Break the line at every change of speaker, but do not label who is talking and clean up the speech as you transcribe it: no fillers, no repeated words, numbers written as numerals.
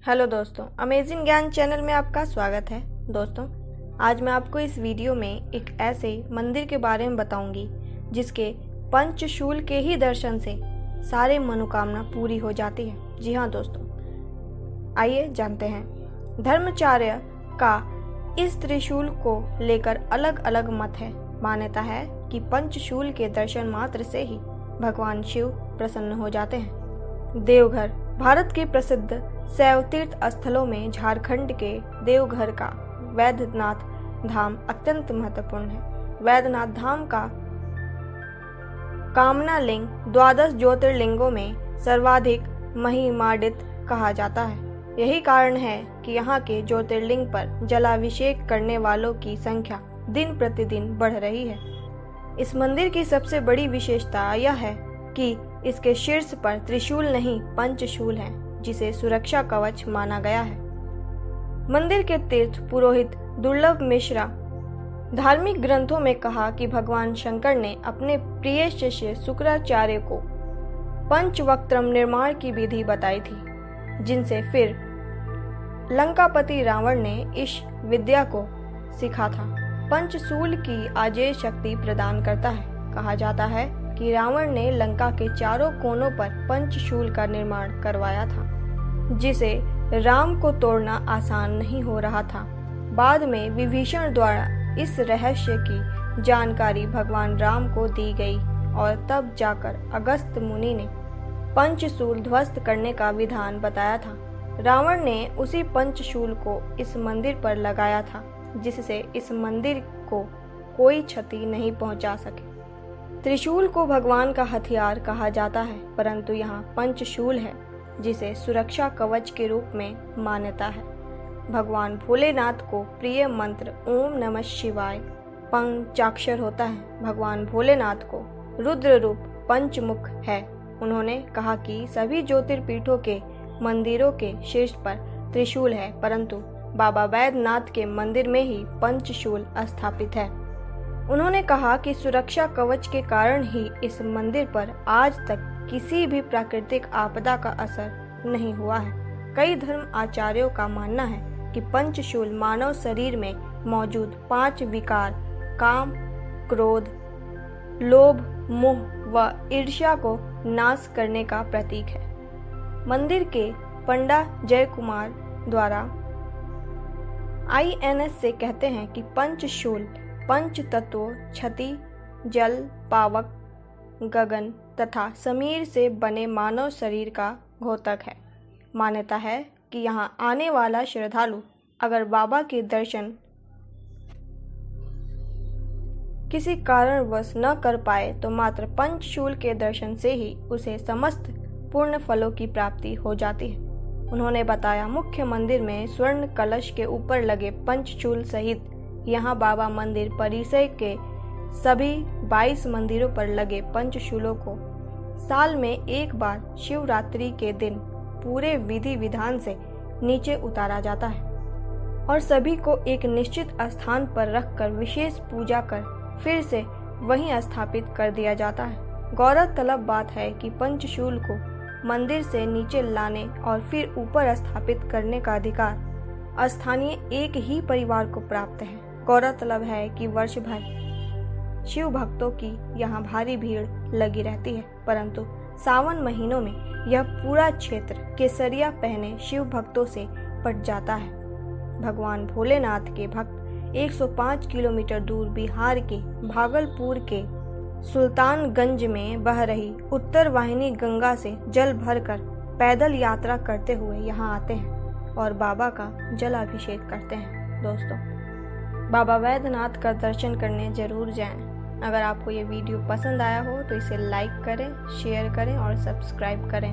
Hello दोस्तों, amazing ज्ञान channel में आपका स्वागत है। दोस्तों, आज मैं आपको इस वीडियो में एक ऐसे मंदिर के बारे में बताऊंगी जिसके पंचशूल के ही दर्शन से सारे मनोकामना पूरी हो जाती है। जी हाँ दोस्तों, आइए जानते हैं। धर्माचार्य का इस त्रिशूल को लेकर अलग अलग मत है। मान्यता है कि पंचशूल के दर्शन मात्र से ही भगवान शिव प्रसन्न हो जाते हैं। देवघर भारत के प्रसिद्ध शैव तीर्थ स्थलों में झारखंड के देवघर का वैद्यनाथ धाम अत्यंत महत्वपूर्ण है। वैद्यनाथ धाम का कामना लिंग 12 ज्योतिर्लिंगों में सर्वाधिक महिमान्वित कहा जाता है। यही कारण है कि यहाँ के ज्योतिर्लिंग पर जलाभिषेक करने वालों की संख्या दिन प्रतिदिन बढ़ रही है। इस मंदिर की सबसे बड़ी विशेषता यह है कि इसके शीर्ष पर त्रिशूल नहीं पंचशूल है, जिसे सुरक्षा कवच माना गया है। मंदिर के तीर्थ पुरोहित दुर्लभ मिश्रा धार्मिक ग्रंथों में कहा कि भगवान शंकर ने अपने प्रिय शिष्य शुक्राचार्य को पंचवक्त्रम निर्माण की विधि बताई थी, जिनसे फिर लंकापति रावण ने इस विद्या को सीखा था। पंचशूल की अजेय शक्ति प्रदान करता है। कहा जाता है कि रावण ने लंका के चारों कोनों पर पंचशूल का निर्माण करवाया था, जिसे राम को तोड़ना आसान नहीं हो रहा था। बाद में विभीषण द्वारा इस रहस्य की जानकारी भगवान राम को दी गई और तब जाकर अगस्त्य मुनि ने पंचशूल ध्वस्त करने का विधान बताया था। रावण ने उसी पंचशूल को इस मंदिर पर लगाया था, जिससे इस मंदिर को कोई क्षति नहीं पहुंचा सके। त्रिशूल को भगवान का हथियार कहा जाता है, परंतु यहाँ पंचशूल है, जिसे सुरक्षा कवच के रूप में मान्यता है। भगवान भोलेनाथ को प्रिय मंत्र ओम नमः शिवाय पंचाक्षर होता है। भगवान भोलेनाथ को रुद्र रूप पंचमुख है। उन्होंने कहा कि सभी ज्योतिर्पीठों के मंदिरों के शीर्ष पर त्रिशूल है, परंतु बाबा वैद्यनाथ के मंदिर में ही पंचशूल स्थापित है। उन्होंने कहा कि सुरक्षा कवच के कारण ही इस मंदिर पर आज तक किसी भी प्राकृतिक आपदा का असर नहीं हुआ है। कई धर्म आचार्यों का मानना है कि पंचशूल मानव शरीर में मौजूद 5 विकार काम, क्रोध, लोभ, मोह व ईर्ष्या को नाश करने का प्रतीक है। मंदिर के पंडा जय कुमार द्वारा INS से कहते हैं कि पंचशूल पंच तत्वों क्षति, जल, पावक, गगन तथा समीर से बने मानव शरीर का घोतक है। मान्यता है कि यहाँ आने वाला श्रद्धालु अगर बाबा के दर्शन किसी कारणवश न कर पाए तो मात्र पंचशूल के दर्शन से ही उसे समस्त पूर्ण फलों की प्राप्ति हो जाती है। उन्होंने बताया, मुख्य मंदिर में स्वर्ण कलश के ऊपर लगे पंचशूल सहित यहाँ बाबा मंदिर परिसर के सभी 22 मंदिरों पर लगे पंचशूलों को साल में एक बार शिवरात्रि के दिन पूरे विधि विधान से नीचे उतारा जाता है और सभी को एक निश्चित स्थान पर रखकर विशेष पूजा कर फिर से वहीं स्थापित कर दिया जाता है। गौरतलब बात है कि पंचशूल को मंदिर से नीचे लाने और फिर ऊपर स्थापित करने का अधिकार स्थानीय एक ही परिवार को प्राप्त है। गौरतलब है कि वर्ष भर शिव भक्तों की यहाँ भारी भीड़ लगी रहती है, परंतु सावन महीनों में यह पूरा क्षेत्र केसरिया पहने शिव भक्तों से पट जाता है। भगवान भोलेनाथ के भक्त 105 किलोमीटर दूर बिहार के भागलपुर के सुल्तानगंज में बह रही उत्तर वाहिनी गंगा से जल भरकर पैदल यात्रा करते हुए यहाँ आते हैं और बाबा का जलाभिषेक करते हैं। दोस्तों, बाबा वैद्यनाथ का दर्शन करने जरूर जाएं। अगर आपको ये वीडियो पसंद आया हो तो इसे लाइक करें, शेयर करें और सब्सक्राइब करें।